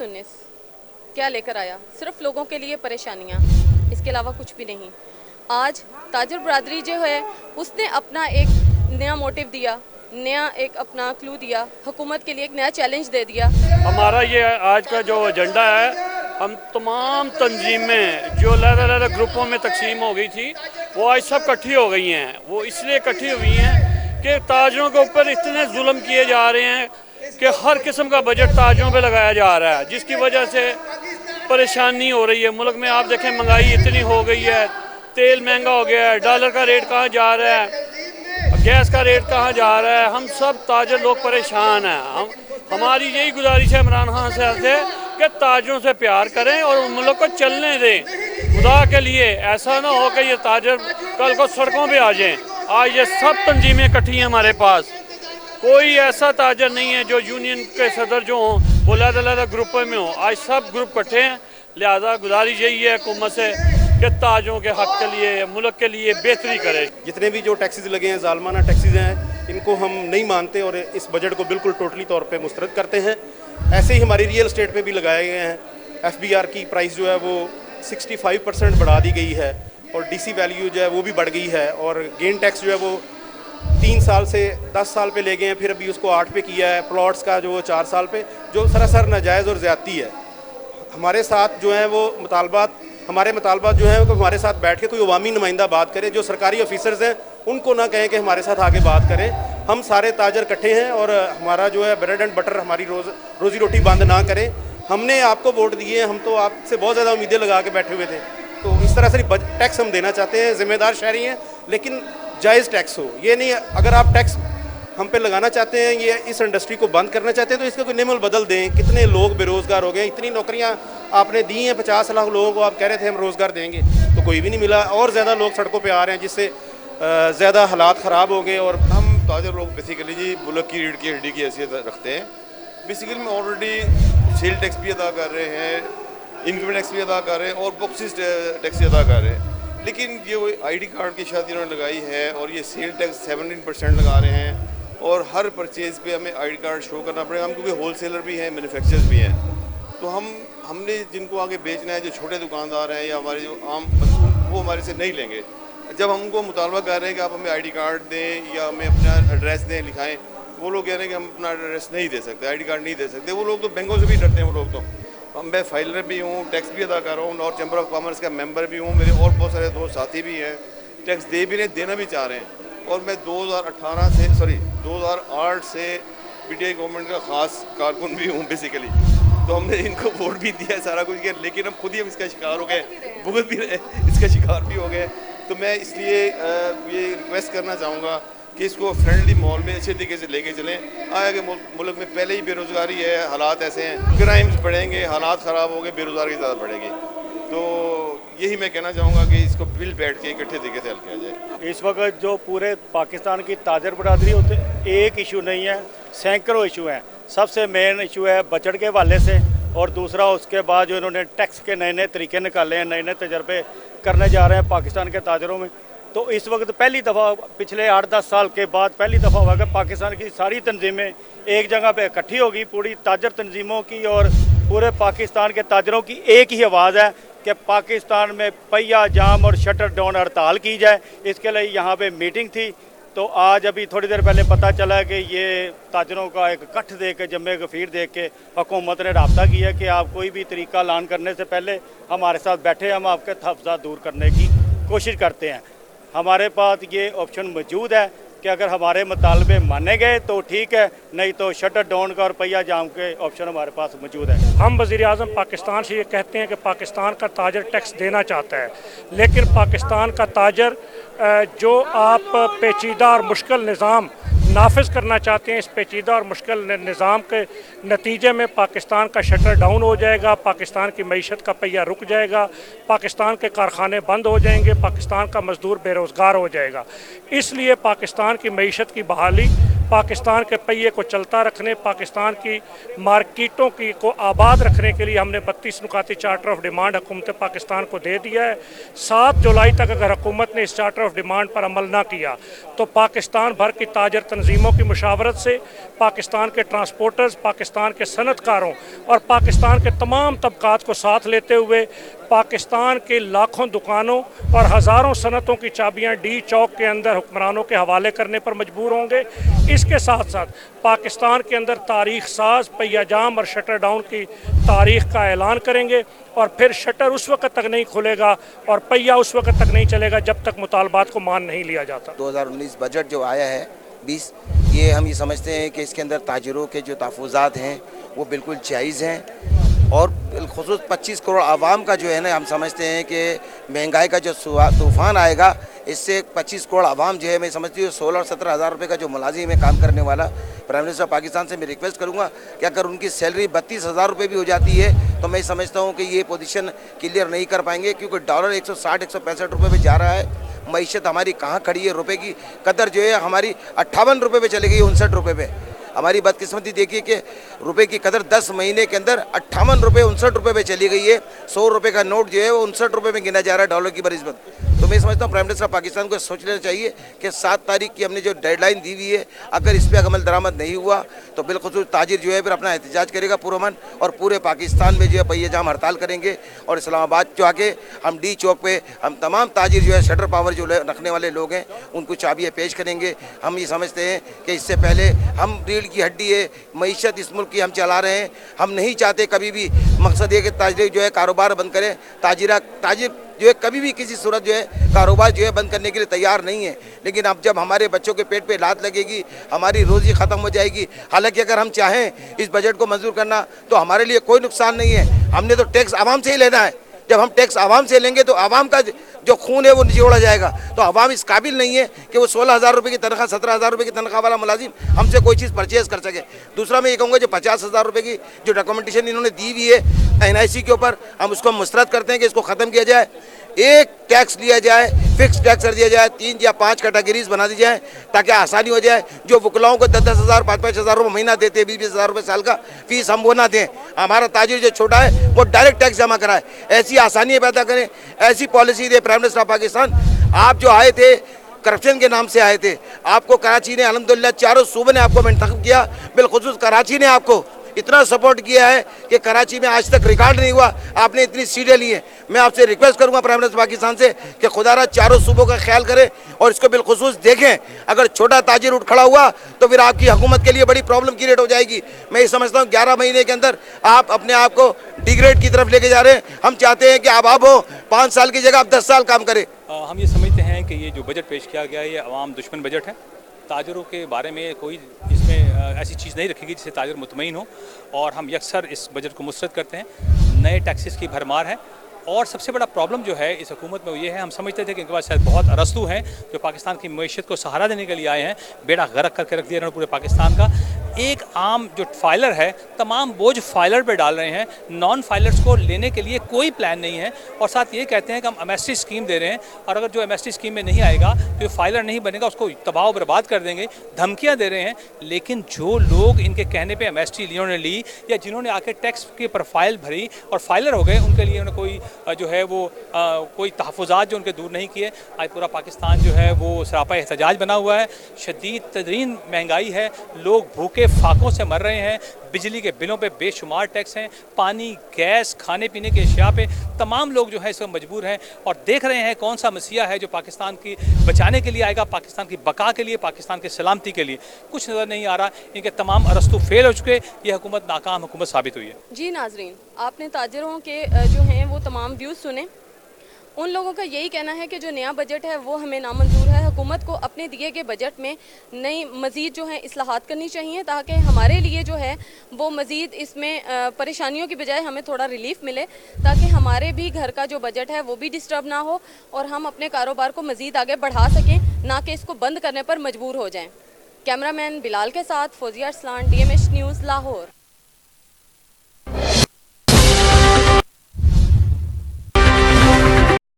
2019 क्या लेकर आया? सिर्फ लोगों के लिए परेशानियां, इसके अलावा कुछ भी नहीं। आज ताजर बरादरी जो है उसने अपना एक नया मोटिव दिया, नया एक अपना क्लू दिया, हुकूमत के लिए एक नया चैलेंज दे दिया। हमारा ये आज का जो एजेंडा है, हम तमाम तंजीमें जो अलग-अलग ग्रुपों में तकसीम हो गई थी वो आज सब इकट्ठी हो गई हैं। वो इसलिए इकट्ठी हुई हैं कि ताजरों के ऊपर इतने जुल्म किए जा रहे हैं कि हर किस्म का बजट ताजरों पे लगाया जा रहा है, जिसकी वजह से परेशानी हो रही है। मुल्क में आप देखें महंगाई इतनी हो गई है, तेल महंगा हो गया है, डॉलर का रेट कहाँ जा रहा है, गैस का रेट कहाँ जा रहा है। हम सब ताजर लोग परेशान हैं। हमारी यही गुजारिश है इमरान खान साहब से कि ताजरों से प्यार करें और मुल्क को चलने दें। खुदा के लिए ऐसा ना हो कि ये ताजर कल को सड़कों पे आ जाएं। आज ये सब तंजीमें इकट्ठी हैं हमारे पास। कोई ऐसा ताजर नहीं है जो यूनियन के सदर जो हों वो अलग-अलग ग्रुपों में हो। आज सब ग्रुप इकट्ठे हैं। लिहाजा गुजारिश यही है हुकूमत से कि ताजों के हक के लिए, मुल्क के लिए बेहतरी करे। जितने भी जो टैक्सेस लगे हैं, जालमाना टैक्सेस हैं, इनको हम नहीं मानते और इस बजट को बिल्कुल टोटली तौर पे मुस्तरद करते हैं। ऐसे ही हमारी रियल एस्टेट पे भी लगाए गए हैं। FBR की प्राइस जो है वो 65% बढ़ा दी गई है और DC वैल्यू जो है वो भी बढ़ गई है और गेन टैक्स जो है वो 3 साल से 10 साल पे ले गए हैं, फिर अभी उसको 8 पे किया है। प्लॉट्स का जो 4 साल पे, जो सरासर नाजायज़ और ज़्यादती है। हमारे साथ जो है वो हमारे मुतालबात जो है वो हमारे साथ बैठ के कोई अवामी नुमाइंदा बात करे। जो सरकारी ऑफिसर्स हैं उनको ना कहें कि हमारे साथ आके बात करें। हम सारे ताजर इकट्ठे हैं और हमारा जो है ब्रेड एंड बटर, हमारी रोज़ी रोटी बंद ना करें। हमने आपको वोट दिए, हम तो आपसे बहुत ज़्यादा उम्मीदें लगा के बैठे हुए थे। तो इस तरह से टैक्स हम देना चाहते हैं, ज़िम्मेदार शहरी हैं, लेकिन जायज़ टैक्स हो। ये नहीं अगर आप टैक्स हम पे लगाना चाहते हैं, ये इस इंडस्ट्री को बंद करना चाहते हैं, तो इसका कोई नियम बदल दें। कितने लोग बेरोज़गार हो गए, इतनी नौकरियां आपने दी हैं 50 लाख लोगों को, आप कह रहे थे हम रोज़गार देंगे, तो कोई भी नहीं मिला और ज़्यादा लोग सड़कों पे आ रहे हैं, जिससे ज़्यादा हालात ख़राब हो गए। और हम ताजर लोग बेसिकली जी मुल्क की रीढ़ की हड्डी की हैसियत रखते हैं। बेसिकली में ऑलरेडी सेल टैक्स भी अदा कर रहे हैं, इनकम टैक्स भी अदा कर रहे हैं और बॉक्सिस टैक्स भी अदा कर रहे हैं। लेकिन ये वो ID कार्ड की शादी उन्होंने लगाई है और ये सेल टैक्स 17% लगा रहे हैं और हर परचेज़ पे हमें ID कार्ड शो करना पड़ेगा। हम क्योंकि होलसेलर भी हैं, मैन्युफैक्चरर्स भी हैं, तो हमने जिनको आगे बेचना है, जो छोटे दुकानदार हैं या हमारे जो आम वो हमारे से नहीं लेंगे। जब हम उनको मुतालबा कर रहे हैं कि आप हमें ID कार्ड दें या हमें अपना एड्रेस दें, लिखाएं, वो लोग कह रहे हैं कि हम अपना एड्रेस नहीं दे सकते, ID कार्ड नहीं दे सकते। वो लोग तो बैंकों से भी डरते हैं। वो लोग तो मैं फाइलर भी हूँ, टैक्स भी अदा कर रहा हूँ और चैम्बर ऑफ कॉमर्स का मेंबर भी हूँ। मेरे और बहुत सारे दोस्त साथी भी हैं, टैक्स दे भी रहे, देना भी चाह रहे हैं। और मैं 2008 से PTI गवर्नमेंट का ख़ास कारकुन भी हूँ बेसिकली। तो हमने इनको वोट भी दिया, सारा कुछ किया, लेकिन अब खुद ही हम इसका शिकार हो गए, भुगत भी रहे, इसका शिकार भी हो गए। तो मैं इसलिए ये रिक्वेस्ट करना चाहूँगा कि इसको फ्रेंडली माहौल में अच्छे तरीके से लेके चलें। आगे मुल्क में पहले ही बेरोज़गारी है, हालात ऐसे हैं, क्राइम्स बढ़ेंगे, हालात ख़राब हो गए, बेरोज़गारी ज़्यादा बढ़ेगी। तो यही मैं कहना चाहूँगा कि इसको बिल बैठ के इकट्ठे तरीके से हल किया जाए। इस वक्त जो पूरे पाकिस्तान की ताजर बरादरी होते, एक इशू नहीं है, सैकड़ों इशू हैं। सबसे मेन इशू है बजट के हवाले से और दूसरा उसके बाद जो इन्होंने टैक्स के नए नए तरीके निकाले हैं, नए नए तजर्बे करने जा रहे हैं पाकिस्तान के ताजरों में। तो इस वक्त पहली दफ़ा पिछले 8-10 साल के बाद पहली दफ़ा हुआ कि पाकिस्तान की सारी तंजीमें एक जगह पे इकट्ठी होगी। पूरी ताजर तंजीमों की और पूरे पाकिस्तान के ताजरों की एक ही आवाज़ है कि पाकिस्तान में पहिया जाम और शटर डाउन हड़ताल की जाए। इसके लिए यहाँ पे मीटिंग थी। तो आज अभी थोड़ी देर पहले पता चला कि ये ताजरों का एक इकट्ठ दे के, जम्मे गफीर दे के हुकूमत ने रब्ता किया कि आप कोई भी तरीका ऐलान करने से पहले हमारे साथ बैठे, हम आपके तहफ़्ज़ात दूर करने की कोशिश करते हैं। हमारे पास ये ऑप्शन मौजूद है कि अगर हमारे मुतालबे माने गए तो ठीक है, नहीं तो शटर डाउन का और पहिया जाम के ऑप्शन हमारे पास मौजूद है। हम वज़ीर-ए-आज़म पाकिस्तान से ये कहते हैं कि पाकिस्तान का ताजर टैक्स देना चाहता है, लेकिन पाकिस्तान का ताजर जो आप पेचीदा और मुश्किल निज़ाम नाफिज करना चाहते हैं, इस पेचीदा और मुश्किल निज़ाम के नतीजे में पाकिस्तान का शटर डाउन हो जाएगा, पाकिस्तान की मईशत का पहिया रुक जाएगा, पाकिस्तान के कारखाने बंद हो जाएंगे, पाकिस्तान का मज़दूर बेरोज़गार हो जाएगा। इसलिए पाकिस्तान की मईशत की बहाली पाकिस्तान के पहिए को चलता रखने, पाकिस्तान की मार्केटों की को आबाद रखने के लिए हमने 32 नुकाती चार्टर ऑफ डिमांड हुकूमत पाकिस्तान को दे दिया है। 7 जुलाई तक अगर हुकूमत ने इस चार्टर ऑफ डिमांड पर अमल ना किया तो पाकिस्तान भर की ताजर तंजीमों की मुशावरत से पाकिस्तान के ट्रांसपोर्टर्स, पाकिस्तान के सनतकारों और पाकिस्तान के तमाम तबकात को साथ लेते हुए पाकिस्तान के लाखों दुकानों और हज़ारों सनतों की चाबियां डी चौक के अंदर हुक्मरानों के हवाले करने पर मजबूर होंगे। इसके साथ साथ पाकिस्तान के अंदर तारीख साज पहियाजाम और शटर डाउन की तारीख का ऐलान करेंगे और फिर शटर उस वक्त तक नहीं खुलेगा और पहिया उस वक्त तक नहीं चलेगा जब तक मुतालबात को मान नहीं लिया जाता। 2019 बजट जो आया है 20, ये हम ये समझते हैं कि इसके अंदर ताजिरों के जो तहफ़्फ़ुज़ात हैं वो बिल्कुल जायज़ हैं और बिलखुसूस 25 करोड़ आवाम का जो है ना, हम समझते हैं कि महंगाई का जो तूफ़ान आएगा इससे 25 करोड़ आवाम जो है, मैं समझती हूँ 16 और 17 हज़ार रुपये का जो मुलाजिम है काम करने वाला, प्राइम मिनिस्टर पाकिस्तान से मैं रिक्वेस्ट करूँगा कि अगर उनकी सैलरी 32,000 रुपये भी हो जाती है तो मैं समझता हूँ कि ये पोजीशन क्लियर नहीं कर पाएंगे, क्योंकि डॉलर 160-165 रुपये पे जा रहा है। मईशत हमारी कहाँ खड़ी है, रुपए की कदर जो है हमारी 58 रुपये पे चली गई, 59 रुपये पे। हमारी बदकिस्मती देखिए कि रुपए की कदर 10 महीने के अंदर 58 रुपये 59 रुपये पे चली गई है। 100 रुपये का नोट जो है वो 59 रुपये में गिना जा रहा है डॉलर की बनिस्बत। तो मैं समझता हूँ प्राइम मिनिस्टर पाकिस्तान को सोच लेना चाहिए कि 7 तारीख की हमने जो डेडलाइन दी हुई है, अगर इस पर अमल दरामद नहीं हुआ तो बिलखुसूस ताजिर जो है फिर अपना एहतजाज करेगा पुरअमन और पूरे पाकिस्तान में जो है पहिया-जाम हड़ताल करेंगे। और इस्लामाबाद जो आके हम डी चौक पे हम तमाम ताजिर जो है शटर पावर जो रखने वाले लोग हैं उनको चाबियाँ पेश करेंगे। हम ये समझते हैं कि इससे पहले हम रीढ़ की हड्डी है, मईशत इस मुल्क की हम चला रहे हैं। हम नहीं चाहते कभी भी, मकसद ये कि ताजिर जो है कारोबार बंद करें। ताजिर जो है कभी भी किसी सूरत जो है कारोबार जो है बंद करने के लिए तैयार नहीं है। लेकिन अब जब हमारे बच्चों के पेट पे लात लगेगी, हमारी रोज़ी ख़त्म हो जाएगी। हालांकि अगर हम चाहें इस बजट को मंजूर करना तो हमारे लिए कोई नुकसान नहीं है। हमने तो टैक्स आवाम से ही लेना है। जब हम टैक्स आवाम से लेंगे तो आवाम का जो खून है वो निचोड़ा जाएगा। तो आवाम इस काबिल नहीं है कि वो 16,000 रुपये की तनख्वाह, 17,000 रुपये की तनख्वाह वाला मुलाजिम हमसे कोई चीज़ परचेज़ कर सके। दूसरा मैं ये कहूँगा जो 50,000 रुपये की जो डॉक्यूमेंटेशन इन्होंने दी हुई है NIC के ऊपर, हम उसको मुस्तरद करते हैं कि इसको ख़त्म किया जाए। एक टैक्स लिया जाए, फिक्स टैक्स कर दिया जाए, 3 या 5 कैटेगरीज बना दी जाए ताकि आसानी हो जाए। जो वकलाओं को 10-10 हज़ार 5-5 हज़ार रुपये महीना देते हैं, 20-20 हज़ार रुपये साल का फीस, हम वो ना दें। हमारा ताजिर जो छोटा है वो डायरेक्ट टैक्स जमा कराए। ऐसी आसानी पैदा करें, ऐसी policy they prime minister of Pakistan. आप जो आए थे करप्शन के नाम से आए थे, आपको कराची ने अल्हम्दुलिल्लाह चारों सूबे ने आपको मंतखब किया, बिलखुसूस कराची ने आपको इतना सपोर्ट किया है कि कराची में आज तक रिकॉर्ड नहीं हुआ। आपने इतनी सीटें ली हैं। मैं आपसे रिक्वेस्ट करूंगा प्राइम मिनिस्टर पाकिस्तान से कि खुदारा चारों सूबों का ख्याल करें और इसको बिलखुसूस देखें। अगर छोटा ताजिर उठ खड़ा हुआ तो फिर आपकी हुकूमत के लिए बड़ी प्रॉब्लम क्रिएट हो जाएगी। मैं ये समझता हूँ 11 महीने के अंदर आप अपने आप को डिग्रेड की तरफ लेके जा रहे हैं। हम चाहते हैं कि अब आप हो 5 साल की जगह आप 10 साल काम करें। हम ये समझते हैं कि ये जो बजट पेश किया गया है ये अवाम दुश्मन बजट है। ताजरों के बारे में कोई इसमें ऐसी चीज़ नहीं रखेगी जिससे ताजर मुतमईन हो, और हम यकसर इस बजट को मुस्तरद करते हैं। नए टैक्सेस की भरमार है और सबसे बड़ा प्रॉब्लम जो है इस हुकूमत में वो ये है, हम समझते थे कि इनके पास शायद बहुत अरस्तू हैं जो पाकिस्तान की मईशत को सहारा देने के लिए आए हैं। बेड़ा गर्क करके रख दिया इन्होंने पूरे पाकिस्तान का। एक आम जो फाइलर है तमाम बोझ फाइलर पे डाल रहे हैं, नॉन फाइलर्स को लेने के लिए कोई प्लान नहीं है। और साथ ये कहते हैं कि हम एमएसटी स्कीम दे रहे हैं और अगर जो एमएसटी स्कीम में नहीं आएगा तो फाइलर नहीं बनेगा, उसको तबाह बर्बाद कर देंगे, धमकियां दे रहे हैं। लेकिन जो लोग इनके कहने पे एमएसटी जिन्होंने ली या जिन्होंने आके टैक्स के प्रोफाइल भरी और फाइलर हो गए, उनके लिए उन्होंने कोई जो है वो कोई तहफ़्फ़ुज़ात जो उनके दूर नहीं किए। आज पूरा पाकिस्तान जो है वो सरापा एहतजाज बना हुआ है। शदीद तरीन महंगाई है, लोग भूखे फाकों से मर रहे हैं। बिजली के बिलों पे बेशुमार टैक्स हैं, पानी, गैस, खाने पीने के अशिया पे तमाम लोग जो है इस वक्त मजबूर हैं और देख रहे हैं कौन सा मसीहा है जो पाकिस्तान की बचाने के लिए आएगा, पाकिस्तान की बका के लिए, पाकिस्तान की सलामती के लिए। कुछ नज़र नहीं आ रहा। इनके तमाम अरस्तू फेल हो चुके। ये हुकूमत नाकाम हुकूमत साबित हुई है। जी नाजरीन, आपने ताजरों के जो हैं वो तमाम व्यूज़ सुने। उन लोगों का यही कहना है कि जो नया बजट है वो हमें नामंजूर है। हुकूमत को अपने दिए गए बजट में नई मज़ीद जो है इस्लाहात करनी चाहिए ताकि हमारे लिए जो है वो मज़ीद इसमें परेशानियों की बजाय हमें थोड़ा रिलीफ मिले, ताकि हमारे भी घर का जो बजट है वो भी डिस्टर्ब ना हो और हम अपने कारोबार को मज़ीद आगे बढ़ा सकें, ना कि इसको बंद करने पर मजबूर हो जाएँ। कैमरामैन बिलाल के साथ फौजिया अरसलान, DMH न्यूज़, लाहौर।